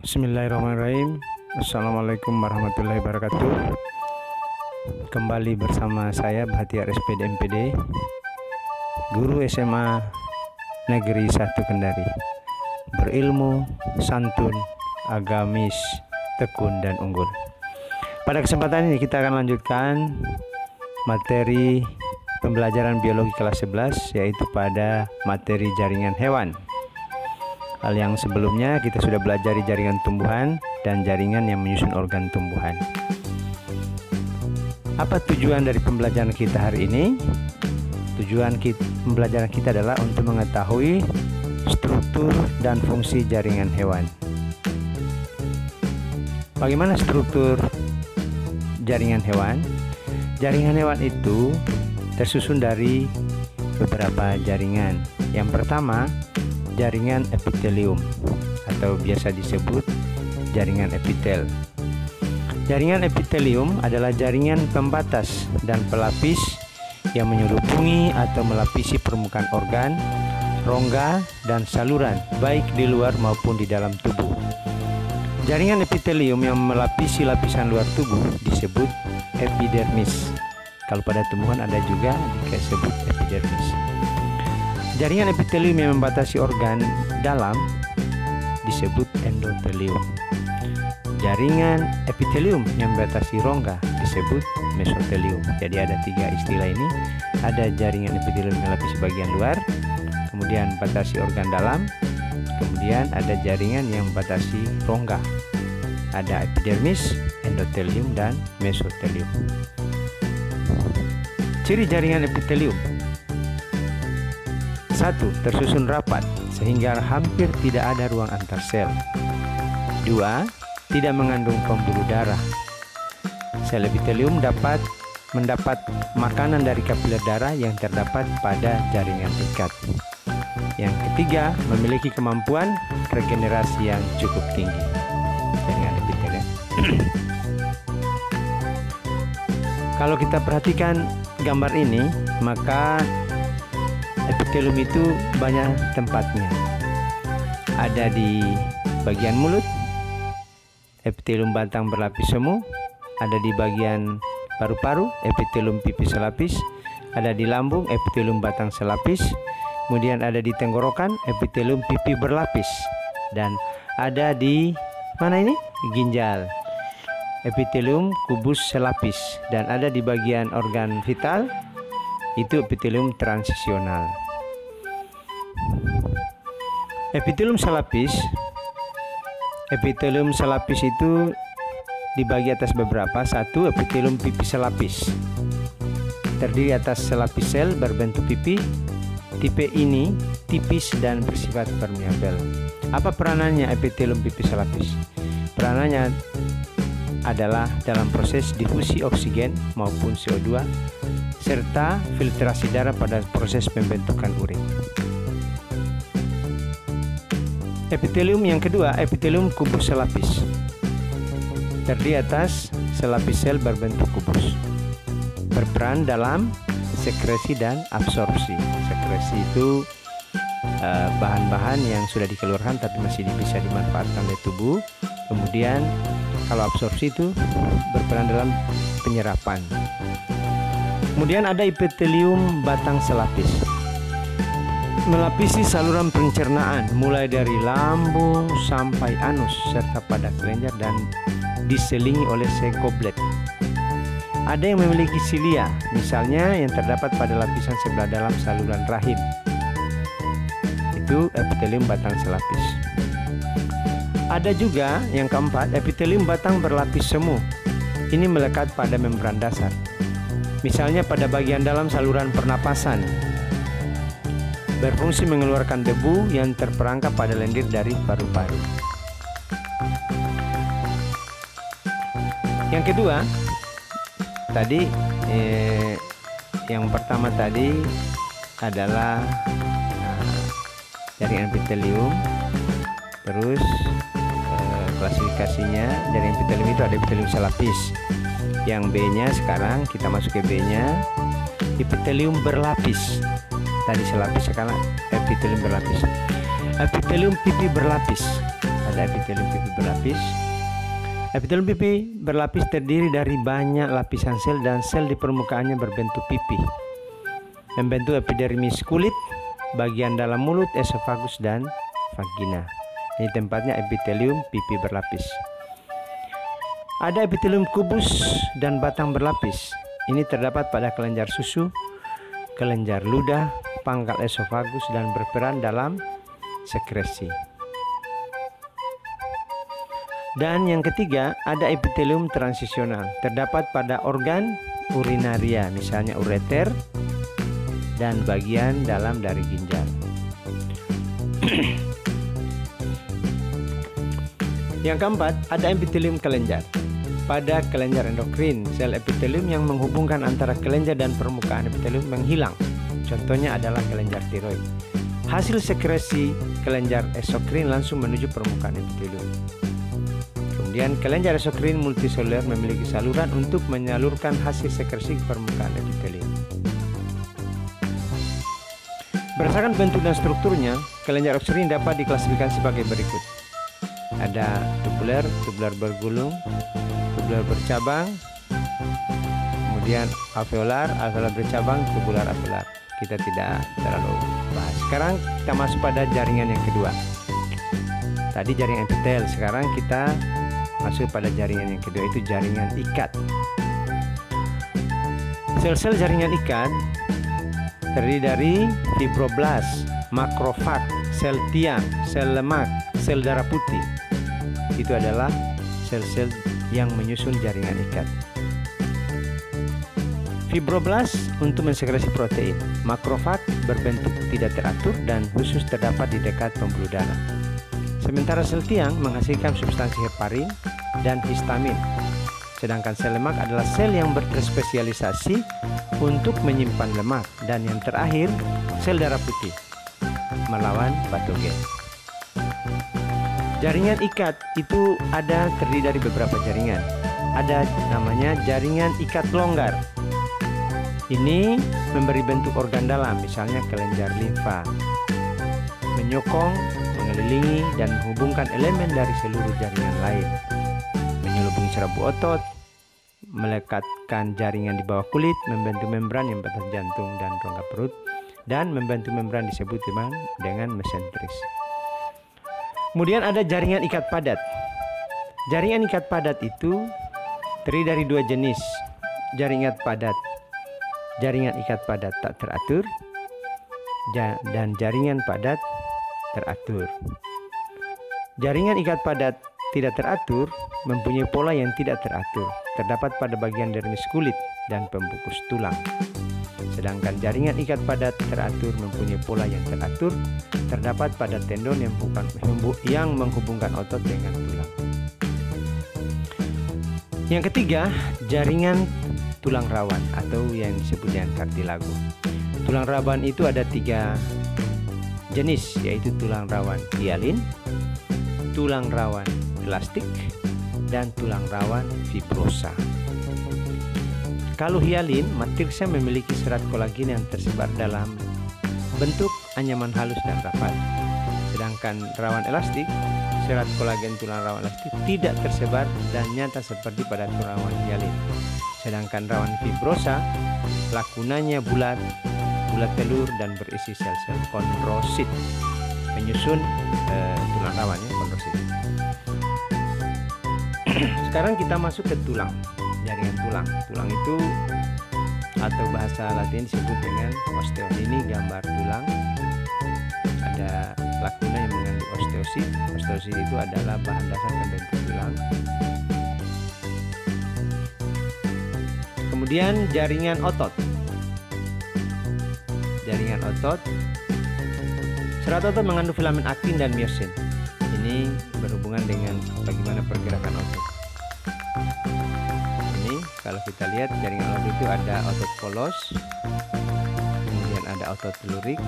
Bismillahirrahmanirrahim. Assalamualaikum warahmatullahi wabarakatuh. Kembali bersama saya Bahtiar SPD MPD, guru SMA Negeri 1 Kendari. Berilmu, santun, agamis, tekun dan unggul. Pada kesempatan ini kita akan lanjutkan materi pembelajaran biologi kelas 11, yaitu pada materi jaringan hewan. Hal yang sebelumnya kita sudah belajar jaringan tumbuhan dan jaringan yang menyusun organ tumbuhan. Apa tujuan dari pembelajaran kita hari ini? Tujuan pembelajaran kita adalah untuk mengetahui struktur dan fungsi jaringan hewan. Bagaimana struktur jaringan hewan? Jaringan hewan itu tersusun dari beberapa jaringan. Yang pertama, jaringan epitelium atau biasa disebut jaringan epitel. Jaringan epitelium adalah jaringan pembatas dan pelapis yang menyelubungi atau melapisi permukaan organ, rongga, dan saluran baik di luar maupun di dalam tubuh. Jaringan epitelium yang melapisi lapisan luar tubuh disebut epidermis. Kalau pada tumbuhan ada juga disebut epidermis. Jaringan epitelium yang membatasi organ dalam disebut endotelium. Jaringan epitelium yang membatasi rongga disebut mesotelium. Jadi ada tiga istilah ini. Ada jaringan epitelium yang melapisi bagian luar, kemudian membatasi organ dalam, kemudian ada jaringan yang membatasi rongga. Ada epidermis, endotelium, dan mesotelium. Ciri jaringan epitelium: 1. Tersusun rapat sehingga hampir tidak ada ruang antar sel. 2. Tidak mengandung pembuluh darah. Sel epitelium dapat mendapat makanan dari kapiler darah yang terdapat pada jaringan ikat. Yang ketiga, memiliki kemampuan regenerasi yang cukup tinggi. Jaringan epitelium. Kalau kita perhatikan gambar ini, maka epitelium itu banyak tempatnya. Ada di bagian mulut, epitelium batang berlapis semu. Ada di bagian paru-paru, epitelium pipi selapis. Ada di lambung, epitelium batang selapis. Kemudian ada di tenggorokan, epitelium pipi berlapis. Dan ada di mana ini? Ginjal, epitelium kubus selapis. Dan ada di bagian organ vital, itu epitelium transisional. Epitelium selapis. Epitelium selapis itu dibagi atas beberapa. 1. Epitelium pipi selapis, terdiri atas selapis sel berbentuk pipi. Tipe ini tipis dan bersifat permeabel. Apa peranannya epitelium pipi selapis? Peranannya adalah dalam proses difusi oksigen maupun CO2 serta filtrasi darah pada proses pembentukan urin. Epitelium yang kedua, epitelium kubus selapis, terdiri atas selapis sel berbentuk kubus, berperan dalam sekresi dan absorpsi. Sekresi itu bahan-bahan yang sudah dikeluarkan tapi masih bisa dimanfaatkan oleh tubuh. Kemudian kalau absorpsi itu berperan dalam penyerapan. Kemudian ada epitelium batang selapis, melapisi saluran pencernaan mulai dari lambung sampai anus serta pada kelenjar dan diselingi oleh sel goblet. Ada yang memiliki silia, misalnya yang terdapat pada lapisan sebelah dalam saluran rahim. Itu epitelium batang selapis. Ada juga yang keempat, epitelium batang berlapis semu. Ini melekat pada membran dasar, misalnya pada bagian dalam saluran pernapasan. Berfungsi mengeluarkan debu yang terperangkap pada lendir dari paru-paru. Yang kedua, tadi yang pertama tadi adalah jaringan epitelium. Terus klasifikasinya jaringan epitelium itu ada epitelium selapis. Yang B-nya sekarang kita masuk ke B-nya, epitelium berlapis. Tadi selapis, sekarang epitelium berlapis. Epitelium pipi berlapis. ada epitelium pipi berlapis. Epitelium pipi berlapis terdiri dari banyak lapisan sel dan sel di permukaannya berbentuk pipi, membentuk epidermis kulit, bagian dalam mulut, esofagus, dan vagina. Ini tempatnya epitelium pipi berlapis. Ada epitelium kubus dan batang berlapis. Ini terdapat pada kelenjar susu, kelenjar ludah, pangkal esofagus, dan berperan dalam sekresi. Dan yang ketiga, ada epitelium transisional, terdapat pada organ urinaria, misalnya ureter dan bagian dalam dari ginjal. Yang keempat, ada epitelium kelenjar. Pada kelenjar endokrin, sel epitelium yang menghubungkan antara kelenjar dan permukaan epitelium menghilang. Contohnya adalah kelenjar tiroid. Hasil sekresi kelenjar eksokrin langsung menuju permukaan epitelium. Kemudian kelenjar eksokrin multiseluler memiliki saluran untuk menyalurkan hasil sekresi ke permukaan epitelium. Berdasarkan bentuk dan strukturnya, kelenjar eksokrin dapat diklasifikasi sebagai berikut. Ada tubular, tubular bergulung, tubular bercabang, kemudian alveolar, alveolar bercabang, tubular alveolar. Kita tidak terlalu bahas. Sekarang kita masuk pada jaringan yang kedua. Tadi jaringan epitel, sekarang kita masuk pada jaringan yang kedua, itu jaringan ikat. Sel-sel jaringan ikat terdiri dari fibroblast, makrofag, sel tiang, sel lemak, sel darah putih. Itu adalah sel-sel yang menyusun jaringan ikat. Fibroblast untuk mensekresi protein, makrofag berbentuk tidak teratur dan khusus terdapat di dekat pembuluh darah. Sementara sel tiang menghasilkan substansi heparin dan histamin. Sedangkan sel lemak adalah sel yang berspesialisasi untuk menyimpan lemak. Dan yang terakhir, sel darah putih melawan patogen. Jaringan ikat itu ada terdiri dari beberapa jaringan. Ada namanya jaringan ikat longgar. Ini memberi bentuk organ dalam, misalnya kelenjar limfa, menyokong, mengelilingi, dan menghubungkan elemen dari seluruh jaringan lain, menyelubungi serabut otot, melekatkan jaringan di bawah kulit, membentuk membran yang batas jantung dan rongga perut, dan membentuk membran disebut dengan mesentris. Kemudian ada jaringan ikat padat. Jaringan ikat padat itu terdiri dari dua jenis jaringan padat. Jaringan ikat padat tak teratur dan jaringan padat teratur. Jaringan ikat padat tidak teratur mempunyai pola yang tidak teratur, terdapat pada bagian dermis kulit dan pembungkus tulang. Sedangkan jaringan ikat padat teratur mempunyai pola yang teratur, terdapat pada tendon yang menghubungkan otot dengan tulang. Yang ketiga, jaringan tulang rawan atau yang disebut dengan kartilago. Tulang rawan itu ada 3 jenis, yaitu tulang rawan hialin, tulang rawan elastik, dan tulang rawan fibrosa. Kalau hialin, matriksnya memiliki serat kolagen yang tersebar dalam bentuk anyaman halus dan rapat. Sedangkan rawan elastik, serat kolagen tulang rawan elastik tidak tersebar dan nyata seperti pada tulang rawan hialin. Sedangkan rawan fibrosa, lakunanya bulat telur dan berisi sel-sel kondrosit, menyusun tulang rawannya kondrosit. Sekarang kita masuk ke tulang, jaringan tulang. Tulang itu atau bahasa Latin disebut dengan osteon. Ini gambar tulang. Ada lakuna yang mengandung osteosit. Osteosit itu adalah bahan dasar pembentuk tulang. Kemudian jaringan otot. Jaringan otot. Serat otot mengandung filamen aktin dan miosin. Ini berhubungan dengan bagaimana pergerakan otot. Ini kalau kita lihat jaringan otot itu ada otot polos, kemudian ada otot telurik,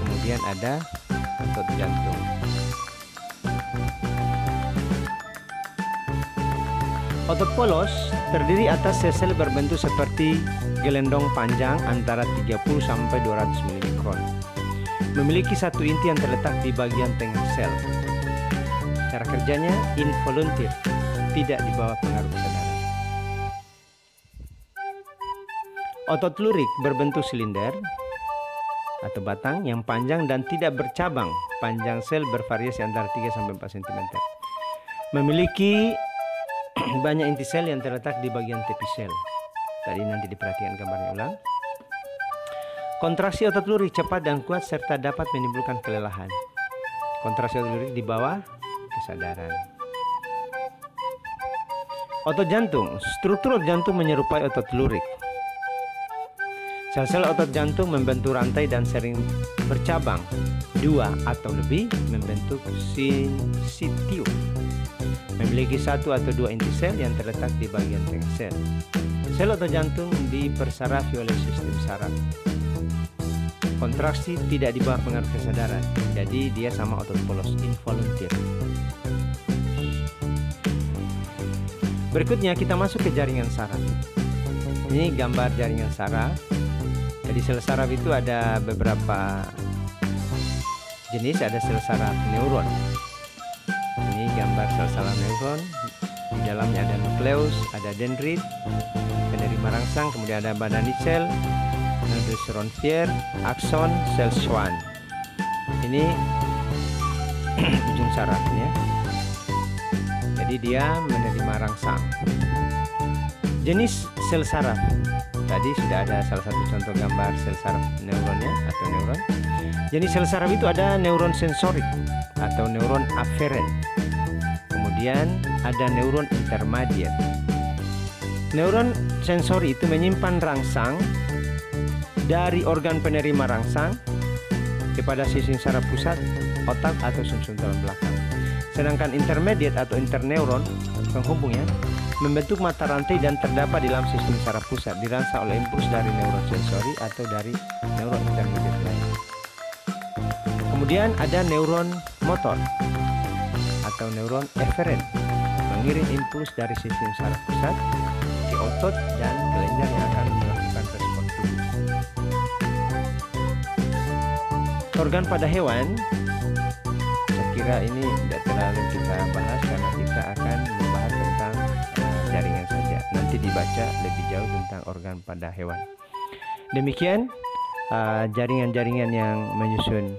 kemudian ada otot jantung. Otot polos terdiri atas sel-sel berbentuk seperti gelendong panjang antara 30 sampai 200 mm. Memiliki satu inti yang terletak di bagian tengah sel. Cara kerjanya involunteer, tidak di bawah pengaruh kesadaran. Otot lurik berbentuk silinder atau batang yang panjang dan tidak bercabang. Panjang sel bervariasi antara 3-4 cm. Memiliki banyak inti sel yang terletak di bagian tepi sel. Tadi nanti diperhatikan gambarnya ulang. Kontraksi otot lurik cepat dan kuat serta dapat menimbulkan kelelahan. Kontraksi otot lurik di bawah kesadaran. Otot jantung. Struktur otot jantung menyerupai otot lurik. Sel-sel otot jantung membentuk rantai dan sering bercabang, 2 atau lebih, membentuk sinsitium. Memiliki 1 atau 2 inti sel yang terletak di bagian tengah sel. Sel otot jantung dipersarafi oleh sistem saraf. Kontraksi tidak di bawah pengaruh kesadaran, jadi dia sama otot polos, involunteer. Berikutnya kita masuk ke jaringan saraf. Ini gambar jaringan saraf. Jadi sel saraf itu ada beberapa jenis, ada sel saraf neuron. Ini gambar sel saraf neuron. Di dalamnya ada nukleus, ada dendrit, penerima rangsang, kemudian ada badani sel, nodus Ronvier, akson, sel Schwann. Ini ujung sarafnya. Jadi dia menerima rangsang. Jenis sel saraf. Tadi sudah ada salah satu contoh gambar sel saraf neuronnya atau neuron. Jenis sel saraf itu ada neuron sensorik atau neuron aferen. Kemudian ada neuron intermediate. Neuron sensori itu menyimpan rangsang dari organ penerima rangsang kepada sistem saraf pusat, otak atau sumsum tulang belakang. Sedangkan intermediate atau interneuron penghubungnya membentuk mata rantai dan terdapat di dalam sistem saraf pusat, dirangsang oleh impuls dari neuron sensori atau dari neuron intermediate lain. Kemudian ada neuron motor atau neuron eferen, mengirim impuls dari sistem saraf pusat ke otot dan kelenjar yang akan melakukan respon tubuh. Organ pada hewan, saya kira ini tidak terlalu kita bahas karena kita akan membahas tentang jaringan saja. Nanti dibaca lebih jauh tentang organ pada hewan. Demikian jaringan-jaringan yang menyusun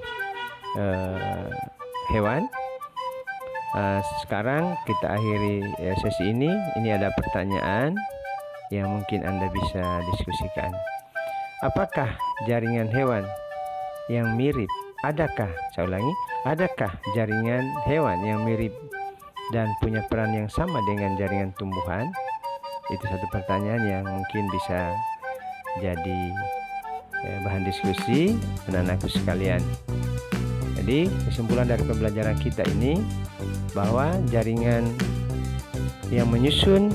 hewan. Sekarang kita akhiri sesi ini. Ini ada pertanyaan yang mungkin Anda bisa diskusikan. Apakah jaringan hewan yang mirip? Adakah, saya ulangi, adakah jaringan hewan yang mirip dan punya peran yang sama dengan jaringan tumbuhan? Itu satu pertanyaan yang mungkin bisa jadi bahan diskusi anak-anakku sekalian. Jadi kesimpulan dari pembelajaran kita ini bahwa jaringan yang menyusun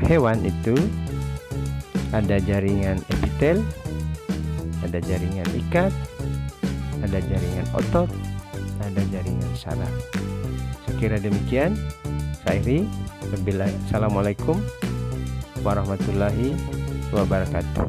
hewan itu ada jaringan epitel, ada jaringan ikat, ada jaringan otot, ada jaringan saraf. Sekira demikian, saya akhiri. Assalamualaikum warahmatullahi wabarakatuh.